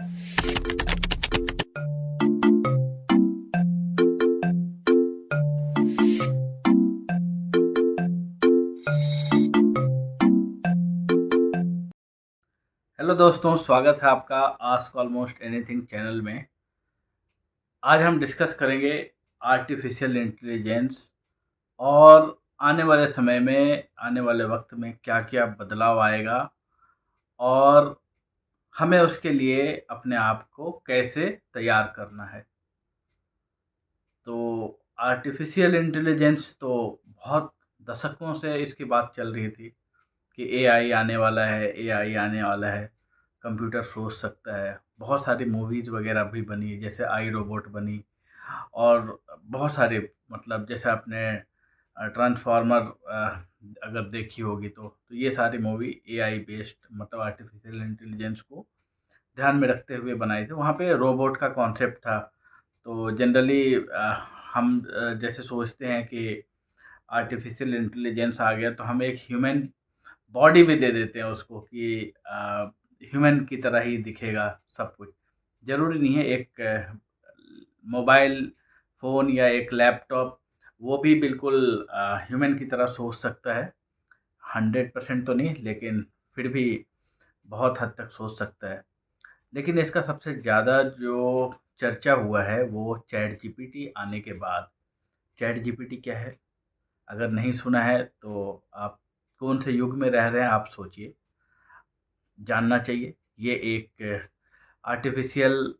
Hello दोस्तों, स्वागत है आपका आस्क ऑलमोस्ट एनीथिंग चैनल में। आज हम डिस्कस करेंगे आर्टिफिशियल इंटेलिजेंस और आने वाले समय में, आने वाले वक्त में क्या-क्या बदलाव आएगा और हमें उसके लिए अपने आप को कैसे तैयार करना है। तो आर्टिफिशियल इंटेलिजेंस तो बहुत दशकों से इसकी बात चल रही थी कि एआई आने वाला है, एआई आने वाला है, कंप्यूटर सोच सकता है। बहुत सारी मूवीज़ वगैरह भी बनी, जैसे आई रोबोट बनी और बहुत सारे, मतलब जैसे आपने ट्रांसफॉर्मर अगर देखी होगी तो ये सारी मूवी एआई बेस्ड, मतलब आर्टिफिशियल इंटेलिजेंस को ध्यान में रखते हुए बनाई थी। वहाँ पे रोबोट का कॉन्सेप्ट था। तो जनरली हम जैसे सोचते हैं कि आर्टिफिशियल इंटेलिजेंस आ गया तो हम एक ह्यूमन बॉडी भी दे देते हैं उसको कि ह्यूमन की तरह ही दिखेगा सब कुछ। ज़रूरी नहीं है। एक मोबाइल फ़ोन या एक लैपटॉप वो भी बिल्कुल ह्यूमन की तरह सोच सकता है। 100% तो नहीं, लेकिन फिर भी बहुत हद तक सोच सकता है। लेकिन इसका सबसे ज़्यादा जो चर्चा हुआ है वो चैट जीपीटी आने के बाद। चैट जीपीटी क्या है? अगर नहीं सुना है तो आप कौन से युग में रह रहे हैं आप सोचिए, जानना चाहिए। ये एक आर्टिफ़िशियल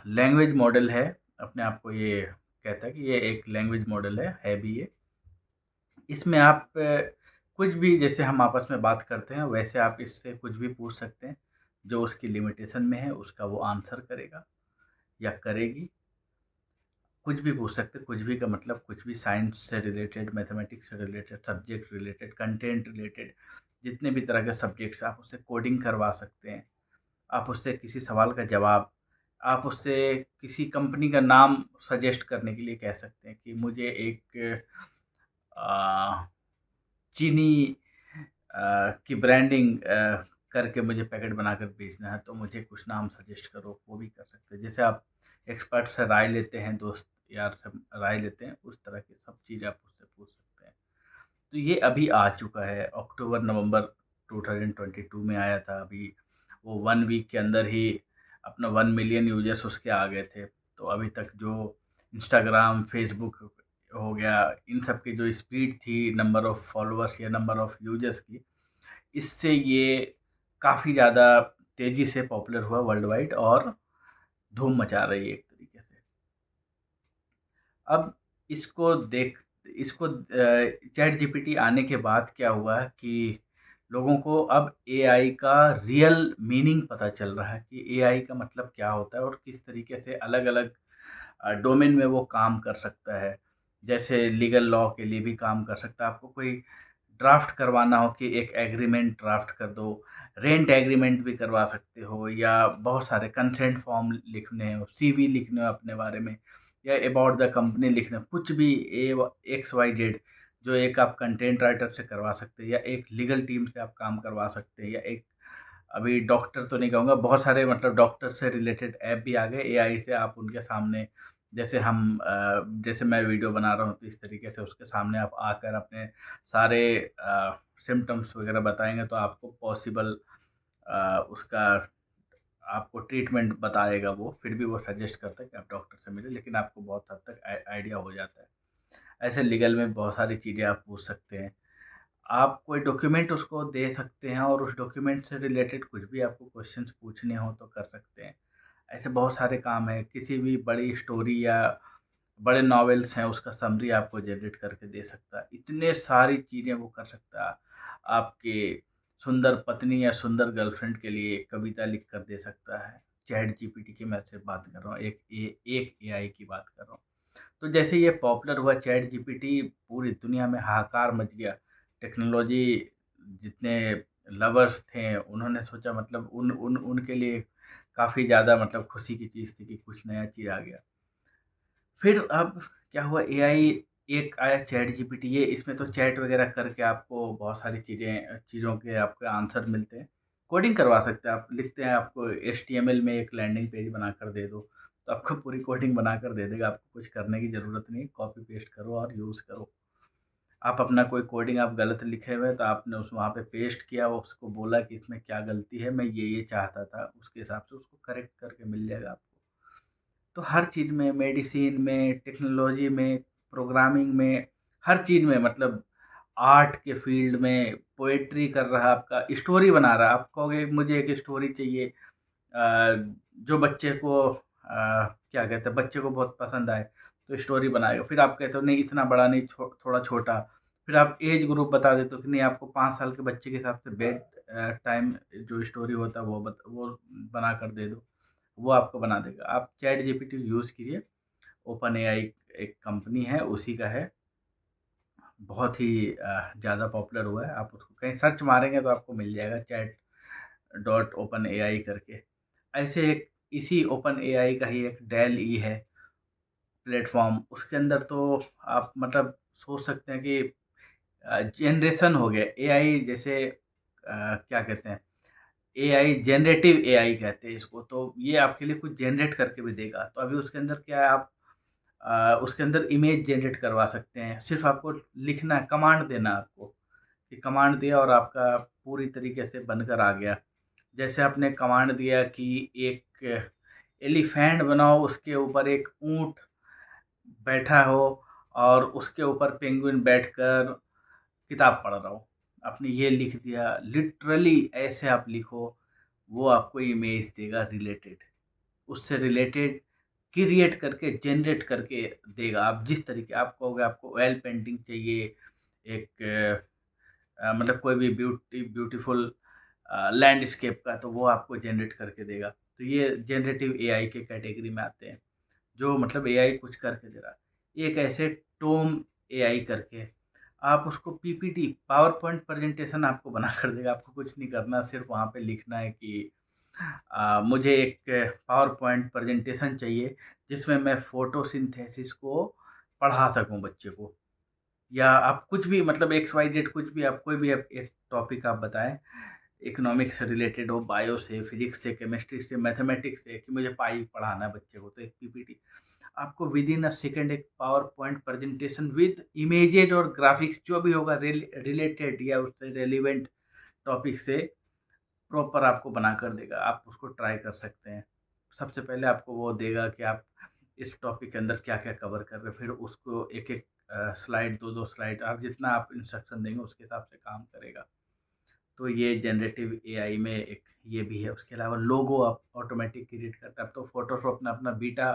लैंग्वेज मॉडल है, अपने आप को ये कहता है कि ये एक लैंग्वेज मॉडल है भी ये। इसमें आप कुछ भी, जैसे हम आपस में बात करते हैं वैसे आप इससे कुछ भी पूछ सकते हैं, जो उसकी लिमिटेशन में है उसका वो आंसर करेगा या करेगी। कुछ भी पूछ सकते हैं, कुछ भी का मतलब कुछ भी, साइंस से रिलेटेड, मैथमेटिक्स से related, subject related, content related, जितने भी तरह के सब्जेक्ट्स, आप उससे कोडिंग करवा सकते हैं। आप उससे किसी सवाल का जवाब, आप उससे किसी कंपनी का नाम सजेस्ट करने के लिए कह सकते हैं कि मुझे एक अ, चीनी की ब्रांडिंग करके मुझे पैकेट बनाकर बेचना है, तो मुझे कुछ नाम सजेस्ट करो, वो भी कर सकते हैं। जैसे आप एक्सपर्ट से राय लेते हैं, दोस्त यार से राय लेते हैं, उस तरह की सब चीज़ आप उससे पूछ सकते हैं। तो ये अभी आ चुका है, अक्टूबर-नवंबर 2022 में आया था अभी। वो 1 वीक के अंदर ही अपना 1 मिलियन यूज़र्स उसके आ गए थे। तो अभी तक जो इंस्टाग्राम, फ़ेसबुक हो गया, इन सब की जो स्पीड थी नंबर ऑफ़ फॉलोअर्स या नंबर ऑफ़ यूज़र्स की, इससे ये काफ़ी ज़्यादा तेज़ी से पॉपुलर हुआ वर्ल्ड वाइड और धूम मचा रही है एक तरीके से। अब इसको देख इसको चैट जीपीटी आने के बाद क्या हुआ कि लोगों को अब एआई का रियल मीनिंग पता चल रहा है कि एआई का मतलब क्या होता है और किस तरीके से अलग-अलग डोमेन में वो काम कर सकता है। जैसे लीगल लॉ के लिए भी काम कर सकता है। आपको कोई ड्राफ्ट करवाना हो कि एक एग्रीमेंट ड्राफ्ट कर दो, रेंट एग्रीमेंट भी करवा सकते हो, या बहुत सारे कंसेंट फॉर्म लिखने हो, सीवी लिखने हो अपने बारे में, या अबाउट द कंपनी लिखना, कुछ भी एक्स वाई जेड, जो एक आप कंटेंट राइटर से करवा सकते हैं या एक लीगल टीम से आप काम करवा सकते हैं, या एक, अभी डॉक्टर तो नहीं कहूँगा, बहुत सारे मतलब डॉक्टर से रिलेटेड ऐप भी आ गए एआई से। आप उनके सामने, जैसे जैसे मैं वीडियो बना रहा हूँ तो इस तरीके से उसके सामने आप आकर अपने सारे सिम्पटम्स वगैरह बताएंगे तो आपको पॉसिबल उसका आपको ट्रीटमेंट बताएगा वो। फिर भी वो सजेस्ट करता है कि आप डॉक्टर से मिलें, लेकिन आपको बहुत हद तक आइडिया हो जाता है। ऐसे लीगल में बहुत सारी चीज़ें आप पूछ सकते हैं। आप कोई डॉक्यूमेंट उसको दे सकते हैं और उस डॉक्यूमेंट से रिलेटेड कुछ भी आपको क्वेश्चंस पूछने हो तो कर सकते हैं। ऐसे बहुत सारे काम हैं, किसी भी बड़ी स्टोरी या बड़े नॉवेल्स हैं उसका समरी आपको जनरेट करके दे सकता है। इतने सारी चीज़ें वो कर सकता है। आपके सुंदर पत्नी या सुंदर गर्लफ्रेंड के लिए कविता लिख कर दे सकता है। चैट जीपीटी की मैं सिर्फ बात कर रहा हूँ, एक एआई की बात कर रहा हूँ। तो जैसे ये पॉपुलर हुआ चैट जीपीटी, पूरी दुनिया में हाहाकार मच गया। टेक्नोलॉजी जितने लवर्स थे उन्होंने सोचा, मतलब उन उन उनके लिए काफ़ी ज़्यादा मतलब खुशी की चीज़ थी कि कुछ नया चीज़ आ गया। फिर अब क्या हुआ, एआई एक आया चैट जीपीटी। ये इसमें तो चैट वगैरह करके आपको बहुत सारी चीज़ों के आपके आंसर मिलते हैं। कोडिंग करवा सकते हैं आप। लिखते हैं आपको एचटीएमएल में एक लैंडिंग पेज बनाकर दे दो, तो आपको पूरी कोडिंग बनाकर दे देगा, आपको कुछ करने की ज़रूरत नहीं, कॉपी पेस्ट करो और यूज़ करो। आप अपना कोई कोडिंग आप गलत लिखे हुए हैं, तो आपने उस वहाँ पे पेस्ट किया, वो उसको बोला कि इसमें क्या गलती है, मैं ये चाहता था, उसके हिसाब से उसको करेक्ट करके मिल जाएगा आपको। तो हर चीज़ में, मेडिसिन में, टेक्नोलॉजी में, प्रोग्रामिंग में, हर चीज़ में, मतलब आर्ट के फील्ड में, पोएट्री कर रहा है आपका, स्टोरी बना रहा है। आप कहोगे मुझे एक स्टोरी चाहिए जो बच्चे को क्या कहते हैं, बच्चे को बहुत पसंद आए, तो स्टोरी बनाएगा। फिर आप कहते हो नहीं इतना बड़ा नहीं, थोड़ा छोटा। फिर आप एज ग्रुप बता देते हो कि नहीं आपको 5 साल के बच्चे के हिसाब से बेड टाइम जो स्टोरी होता है वो बना कर दे दो, वो आपको बना देगा। आप चैट जीपीटी यूज़ कीजिए, ओपन एआई एक कंपनी है, उसी का है। बहुत ही ज़्यादा पॉपुलर हुआ है। आप उसको कहीं सर्च मारेंगे तो आपको मिल जाएगा, चैट डॉट ओपन एआई करके। ऐसे एक इसी ओपन एआई का ही एक डेल ई है प्लेटफ़ॉर्म, उसके अंदर तो आप मतलब सोच सकते हैं कि जनरेशन हो गया एआई जैसे क्या कहते हैं, एआई जनरेटिव एआई कहते हैं इसको, तो ये आपके लिए कुछ जनरेट करके भी देगा। तो अभी उसके अंदर क्या है, आप उसके अंदर इमेज जनरेट करवा सकते हैं। सिर्फ़ आपको लिखना है, कमांड देना है आपको, कि कमांड दिया और आपका पूरी तरीके से बनकर आ गया। जैसे आपने कमांड दिया कि एक एलिफेंट बनाओ, उसके ऊपर एक ऊँट बैठा हो और उसके ऊपर पेंगुइन बैठकर किताब पढ़ रहा हो। आपने ये लिख दिया, लिटरली ऐसे आप लिखो, वो आपको इमेज देगा रिलेटेड। उससे रिलेटेड क्रिएट करके, जनरेट करके देगा। आप जिस तरीके आप कहोगे आपको ऑयल पेंटिंग चाहिए, एक मतलब कोई भी ब्यूटीफुल लैंडस्केप का, तो वो आपको जनरेट करके देगा। तो ये जनरेटिव एआई के कैटेगरी में आते हैं, जो मतलब एआई कुछ करके दे रहा है। एक ऐसे टोम एआई करके, आप उसको पीपीटी, पावर पॉइंट प्रेजेंटेशन आपको बना कर देगा। आपको कुछ नहीं करना, सिर्फ़ वहाँ पे लिखना है कि मुझे एक पावर पॉइंट प्रेजेंटेशन चाहिए, जिसमें मैं फ़ोटोसिंथेसिस को पढ़ा सकूँ बच्चे को। या आप कुछ भी मतलब एक्स वाई जेड कुछ भी, आप कोई भी आप एक टॉपिक आप बताएँ, इकोनॉमिक्स से रिलेटेड हो, बायो से, फिज़िक्स से, केमिस्ट्री से, मैथमेटिक्स से, कि मुझे पाई पढ़ाना है बच्चे को, तो एक पीपीटी आपको विदिन अ सेकंड एक power point presentation with images और ग्राफिक्स जो भी होगा रिलेटेड या उससे रेलिवेंट टॉपिक से प्रॉपर आपको बना कर देगा। आप उसको ट्राई कर सकते हैं। सबसे पहले आपको वो देगा कि आप इस टॉपिक के अंदर क्या-क्या कवर कर रहे हैं, फिर उसको एक-एक स्लाइड, 2-2 स्लाइड, आप जितना आप इंस्ट्रक्शन देंगे उसके हिसाब से काम करेगा। तो ये जनरेटिव एआई में एक ये भी है। उसके अलावा लोगो आप ऑटोमेटिक क्रिएट करता है। अब तो फ़ोटोशॉप ने अपना बीटा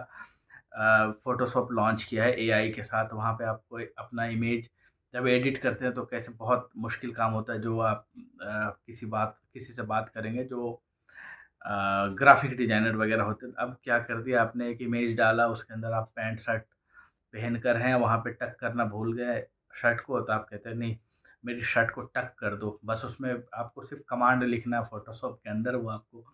फ़ोटोशॉप लॉन्च किया है एआई के साथ। वहाँ पे आपको अपना इमेज जब एडिट करते हैं तो कैसे बहुत मुश्किल काम होता है, जो आप किसी से बात करेंगे जो ग्राफ़िक डिज़ाइनर वग़ैरह होते हैं। अब क्या कर दिया आपने, एक इमेज डाला, उसके अंदर आप पैंट शर्ट पहनकर हैं, वहाँ पे टक करना भूल गए शर्ट को, तो आप कहते हैं नहीं मेरी शर्ट को टक कर दो। बस उसमें आपको सिर्फ़ कमांड लिखना है फ़ोटोशॉप के अंदर, वो आपको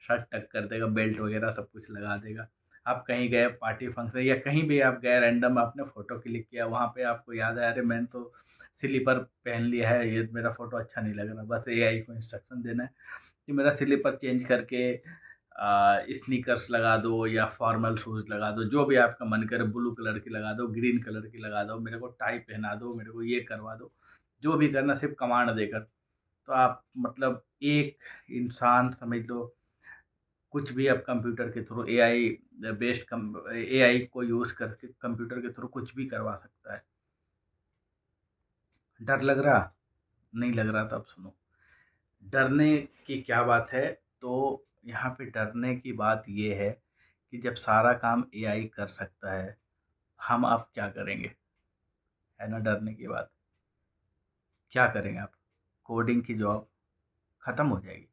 शर्ट टक कर देगा, बेल्ट वग़ैरह सब कुछ लगा देगा। आप कहीं गए पार्टी फंक्शन या कहीं भी आप गए रैंडम, आपने फ़ोटो क्लिक किया, वहाँ पे आपको याद आया अरे मैंने तो स्लीपर पहन लिया है, ये मेरा फ़ोटो अच्छा नहीं लग रहा। बस एआई को इंस्ट्रक्शन देना है कि मेरा स्लीपर चेंज करके स्नीकर्स लगा दो या फॉर्मल शूज़ लगा दो, जो भी आपका मन करे, ब्लू कलर की लगा दो, ग्रीन कलर की लगा दो, मेरे को टाई पहना दो, मेरे को ये करवा दो। जो भी करना सिर्फ़ कमांड देकर, तो आप मतलब एक इंसान समझ लो, कुछ भी आप कंप्यूटर के थ्रू एआई बेस्ड कम एआई को यूज़ करके कंप्यूटर के थ्रू कुछ भी करवा सकता है। डर लग रहा? नहीं लग रहा तो अब सुनो। डरने की क्या बात है, तो यहाँ पे डरने की बात ये है कि जब सारा काम एआई कर सकता है, हम अब क्या करेंगे? है ना डरने की बात। क्या करेंगे आप? कोडिंग की जॉब खत्म हो जाएगी।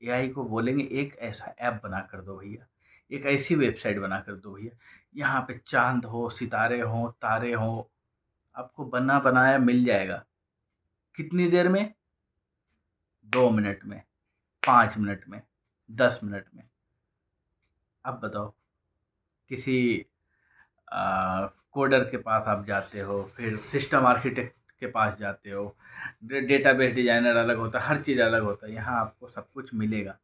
एआई को बोलेंगे एक ऐसा ऐप बना कर दो भैया, एक ऐसी वेबसाइट बना कर दो भैया, यहाँ पे चाँद हो, सितारे हों, तारे हों, आपको बना बनाया मिल जाएगा। कितनी देर में? 2 मिनट में, 5 मिनट में, 10 मिनट में। अब बताओ, किसी कोडर के पास आप जाते हो, फिर सिस्टम आर्किटेक्ट के पास जाते हो, डेटाबेस डिज़ाइनर अलग होता है, हर चीज़ अलग होता है। यहाँ आपको सब कुछ मिलेगा।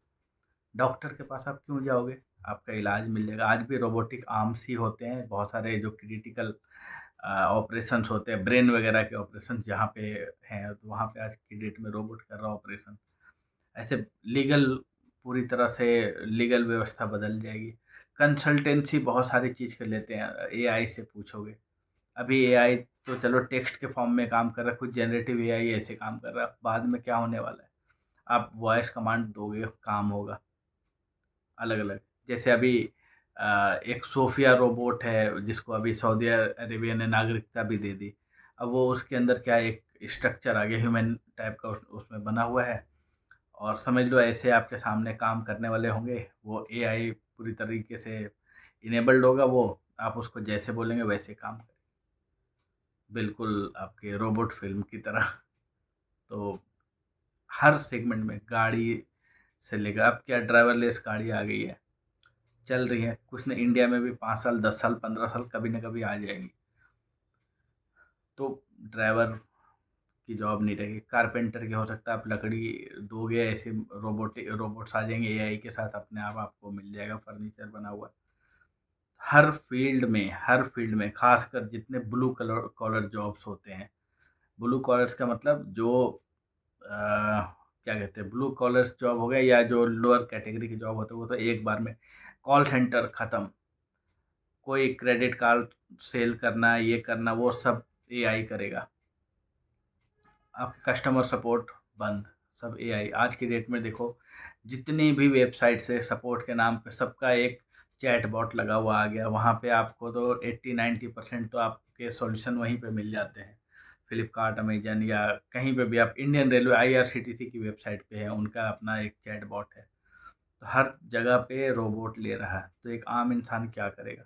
डॉक्टर के पास आप क्यों जाओगे? आपका इलाज मिल जाएगा। आज भी रोबोटिक आर्म्स ही होते हैं, बहुत सारे जो क्रिटिकल ऑपरेशंस होते हैं, ब्रेन वगैरह के ऑपरेशन जहाँ पे हैं, तो वहाँ पे आज की डेट में रोबोट कर रहा है ऑपरेशन। ऐसे लीगल पूरी तरह से लीगल व्यवस्था बदल जाएगी। कंसल्टेंसी बहुत सारी चीज़ कर लेते हैं, एआई से पूछोगे। अभी एआई तो चलो टेक्स्ट के फॉर्म में काम कर रहा है, कुछ जनरेटिव एआई ऐसे काम कर रहा है। बाद में क्या होने वाला है? आप वॉइस कमांड दोगे, काम होगा अलग-अलग। जैसे अभी एक सोफिया रोबोट है, जिसको अभी सऊदी अरेबिया ने नागरिकता भी दे दी। अब वो उसके अंदर क्या एक स्ट्रक्चर आ गया, ह्यूमन टाइप का उसमें बना हुआ है, और समझ लो ऐसे आपके सामने काम करने वाले होंगे। वो एआई पूरी तरीके से इनेबल्ड होगा वो, आप उसको जैसे बोलेंगे वैसे काम करेगा। बिल्कुल आपके रोबोट फ़िल्म की तरह। तो हर सेगमेंट में गाड़ी से लेकर अब क्या ड्राइवरलेस गाड़ी आ गई है, चल रही है। कुछ नहीं, इंडिया में भी 5 साल, 10 साल, 15 साल कभी न कभी आ जाएगी। तो ड्राइवर की जॉब नहीं रहेगी, कारपेंटर की हो सकता है आप लकड़ी दोगे, ऐसे रोबोट्स आ जाएंगे एआई के साथ, अपने आप आपको मिल जाएगा फर्नीचर बना हुआ। हर फील्ड में खासकर जितने ब्लू कलर कॉलर जॉब्स होते हैं, ब्लू कॉलर्स का मतलब जो क्या कहते हैं, ब्लू कॉलर्स जॉब हो गया या जो लोअर कैटेगरी की जॉब होते हैं, वो तो एक बार में कॉल सेंटर ख़त्म। कोई क्रेडिट कार्ड सेल करना, ये करना, वो सब एआई करेगा। आपके कस्टमर सपोर्ट बंद, सब एआई। आज की डेट में देखो, जितनी भी वेबसाइट्स है सपोर्ट के नाम पे, सबका एक चैट बॉट लगा हुआ आ गया। वहाँ पे आपको तो 80-90% तो आपके सॉल्यूशन वहीं पे मिल जाते हैं। फ्लिपकार्ट, अमेज़न या कहीं पे भी आप, इंडियन रेलवे आईआरसीटीसी की वेबसाइट पे है, उनका अपना एक चैट बॉट है। तो हर जगह पे रोबोट ले रहा है, तो एक आम इंसान क्या करेगा?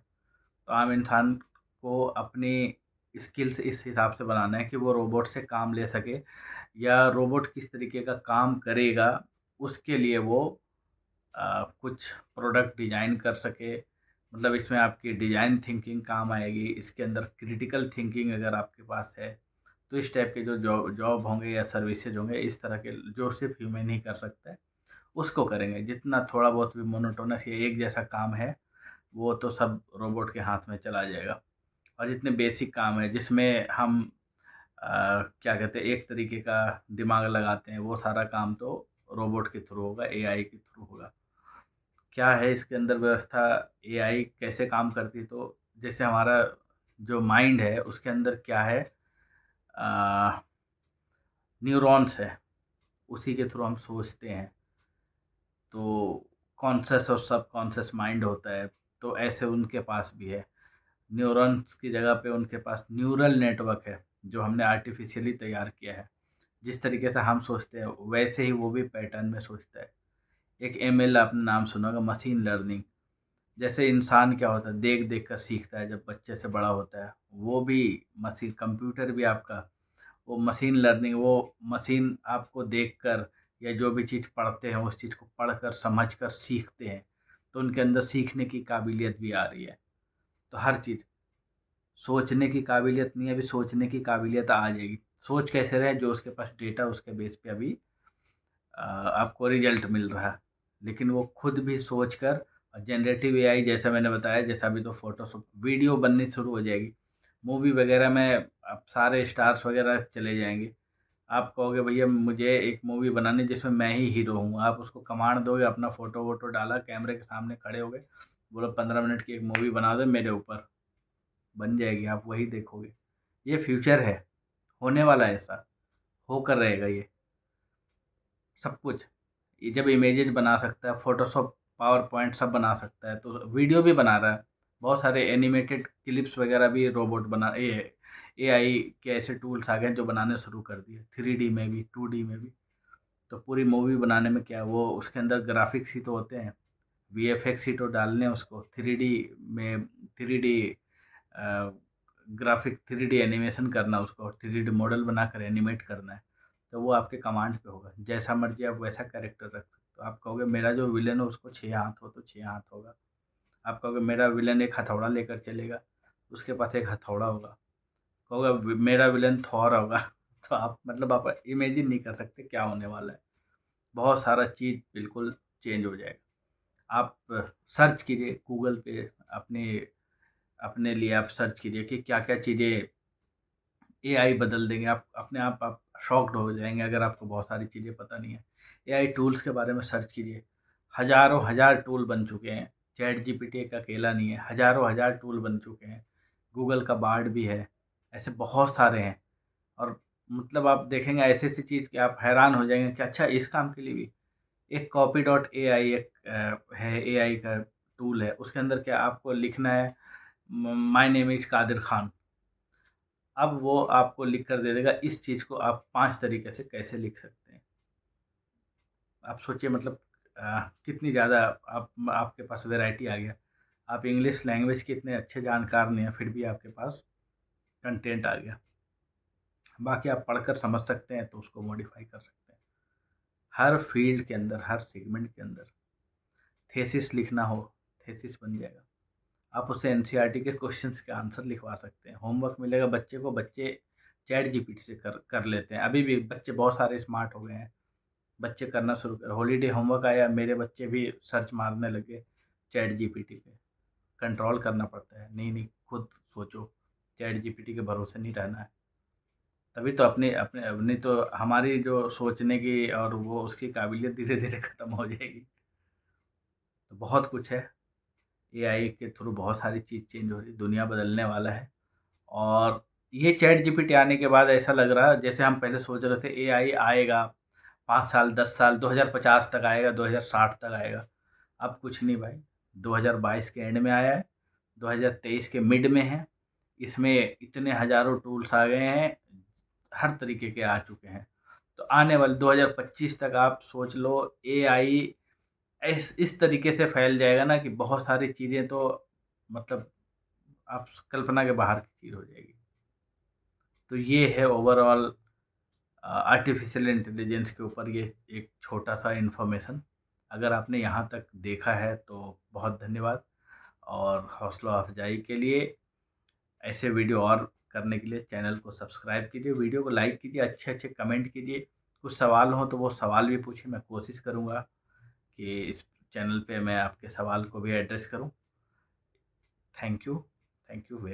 तो आम इंसान को अपनी स्किल्स इस हिसाब से बनाना है कि वो रोबोट से काम ले सके, या रोबोट किस तरीके का काम करेगा, उसके लिए वो कुछ प्रोडक्ट डिज़ाइन कर सके। मतलब इसमें आपकी डिज़ाइन थिंकिंग काम आएगी, इसके अंदर क्रिटिकल थिंकिंग अगर आपके पास है, तो इस टाइप के जो जॉब होंगे या सर्विसेज होंगे, इस तरह के जो सिर्फ ह्यूमन ही कर सकता है, उसको करेंगे। जितना थोड़ा बहुत भी मोनोटोनस या एक जैसा काम है, वो तो सब रोबोट के हाथ में चला जाएगा। और जितने बेसिक काम है जिसमें हम क्या कहते हैं, एक तरीके का दिमाग लगाते हैं, वो सारा काम तो रोबोट के थ्रू होगा, एआई के थ्रू होगा। क्या है इसके अंदर व्यवस्था, एआई कैसे काम करती है? तो जैसे हमारा जो माइंड है उसके अंदर क्या है, न्यूरॉन्स है, उसी के थ्रू हम सोचते हैं। तो कॉन्शियस और सबकॉन्शियस माइंड होता है, तो ऐसे उनके पास भी है। न्यूरॉन्स की जगह पे उनके पास न्यूरल नेटवर्क है, जो हमने आर्टिफिशियली तैयार किया है। जिस तरीके से हम सोचते हैं वैसे ही वो भी पैटर्न में सोचता है। एक एमएल आपने नाम सुना होगा, मशीन लर्निंग। जैसे इंसान क्या होता है, देख देख कर सीखता है, जब बच्चे से बड़ा होता है, वो भी मशीन, कंप्यूटर भी आपका वो मशीन लर्निंग, वो मशीन आपको देखकर या जो भी चीज़ पढ़ते हैं उस चीज़ को पढ़कर समझकर सीखते हैं। तो उनके अंदर सीखने की काबिलियत भी आ रही है। तो हर चीज़, सोचने की काबिलियत नहीं है, अभी सोचने की काबिलियत आ जाएगी। सोच कैसे रहे, जो उसके पास डेटा, उसके बेस पे अभी आपको रिजल्ट मिल रहा है। लेकिन वो खुद भी सोच कर, और जनरेटिव एआई जैसा मैंने बताया, जैसा अभी तो फ़ोटोशॉप वीडियो बननी शुरू हो जाएगी। मूवी वगैरह में अब सारे स्टार्स वगैरह चले जाएँगे। आप कहोगे भैया मुझे एक मूवी बनानी है जिसमें मैं ही हीरो हूँ। आप उसको कमांड दोगे, अपना फ़ोटो-वोटो डाला, कैमरे के सामने खड़े हो गए, बोलो 15 मिनट की एक मूवी बना दो मेरे ऊपर, बन जाएगी, आप वही देखोगे। ये फ्यूचर है, होने वाला है ऐसा, होकर रहेगा ये, सब कुछ। ये जब इमेजेस बना सकता है, फ़ोटोशॉप, पावर पॉइंट सब बना सकता है, तो वीडियो भी बना रहा है। बहुत सारे एनिमेटेड क्लिप्स वगैरह भी रोबोट बना, ये एआई के ऐसे टूल्स आ गए हैं जो बनाने शुरू कर दिए, 3D में भी, 2D में भी। तो पूरी मूवी बनाने में क्या है, वो उसके अंदर ग्राफ़िक्स ही तो होते हैं, वीएफएक्स ही तो डालने हैं उसको, 3D में 3D अ, ग्राफ़िक 3D एनिमेशन करना, उसको 3D मॉडल बनाकर एनिमेट करना है। तो वो आपके कमांड पे होगा, जैसा मर्ज़ी आप वैसा कैरेक्टर रख सकते हो। आप कहोगे मेरा जो विलेन है उसको 6 हाथ हो, तो 6 हाथ होगा। आप कहोगे मेरा विलेन एक हथौड़ा लेकर चलेगा, उसके पास एक हथौड़ा होगा। कहोगे मेरा विलेन थॉर होगा, तो आप मतलब आप इमेजिन नहीं कर सकते क्या होने वाला है। बहुत सारा चीज़ बिल्कुल चेंज हो जाएगा। आप सर्च कीजिए गूगल पे अपने अपने लिए आप सर्च कीजिए कि क्या-क्या चीज़ें एआई बदल देंगे। आप शॉक्ड हो जाएँगे अगर आपको बहुत सारी चीज़ें पता नहीं है। एआई टूल्स के बारे में सर्च कीजिए। हज़ारों हज़ार टूल बन चुके हैं। चैट जीपीटी एक अकेला नहीं है, हज़ारों हज़ार टूल बन चुके हैं। गूगल का बार्ड भी है, ऐसे बहुत सारे हैं। और मतलब आप देखेंगे ऐसी-ऐसी चीज़ कि आप हैरान हो जाएँगे कि अच्छा इस काम के लिए भी। एक कॉपी डॉट एआई एक है एआई का टूल है। उसके अंदर क्या आपको लिखना है my name is Kadir Khan. अब वो आपको लिख कर दे देगा इस चीज़ को आप 5 तरीके से कैसे लिख सकते हैं। आप सोचिए मतलब कितनी ज़्यादा आप आपके पास वैरायटी आ गया। आप इंग्लिश लैंग्वेज के इतने अच्छे जानकार नहीं हैं, फिर भी आपके पास कंटेंट आ गया। बाकी आप पढ़कर समझ सकते हैं तो उसको मॉडिफ़ाई कर सकते हैं। हर फ़ील्ड के अंदर, हर सेगमेंट के अंदर थीसिस लिखना हो, थीसिस बन जाएगा। आप उससे एनसीईआरटी के क्वेश्चंस के आंसर लिखवा सकते हैं। होमवर्क मिलेगा बच्चे को, बच्चे चैट जीपीटी से कर कर लेते हैं। अभी भी बच्चे बहुत सारे स्मार्ट हो गए हैं। बच्चे करना शुरू कर हॉलिडे होमवर्क आया, मेरे बच्चे भी सर्च मारने लगे चैट जीपीटी पे। कंट्रोल करना पड़ता है। नहीं, नहीं, खुद सोचो, चैट जीपीटी के भरोसे नहीं रहना है। तभी तो अपने अपने नहीं तो हमारी जो सोचने की और वो उसकी काबिलियत धीरे-धीरे खत्म हो जाएगी। तो बहुत कुछ है। एआई के थ्रू बहुत सारी चीज़ चेंज हो रही है, दुनिया बदलने वाला है। और ये चैट जीपीटी आने के बाद ऐसा लग रहा है जैसे हम पहले सोच रहे थे एआई आएगा 5 साल, 10 साल, 2050 तक आएगा, 2060 तक आएगा। अब कुछ नहीं भाई, 2022 के एंड में आया है, 2023 के मिड में है। इसमें इतने हज़ारों टूल्स आ गए हैं, हर तरीके के आ चुके हैं। तो आने वाले 2025 तक आप सोच लो एआई इस तरीके से फैल जाएगा ना कि बहुत सारी चीज़ें तो मतलब आप कल्पना के बाहर की चीज़ हो जाएगी। तो ये है ओवरऑल आर्टिफ़िशियल इंटेलिजेंस के ऊपर ये एक छोटा-सा इन्फॉर्मेशन। अगर आपने यहाँ तक देखा है तो बहुत धन्यवाद और हौसला अफ़ज़ाई के लिए ऐसे वीडियो और करने के लिए चैनल को सब्सक्राइब कीजिए, वीडियो को लाइक कीजिए, अच्छे-अच्छे कमेंट कीजिए। कुछ सवाल हो तो वो सवाल भी पूछिए, मैं कोशिश करूँगा कि इस चैनल पे मैं आपके सवाल को भी एड्रेस करूँ। Thank you. Thank you very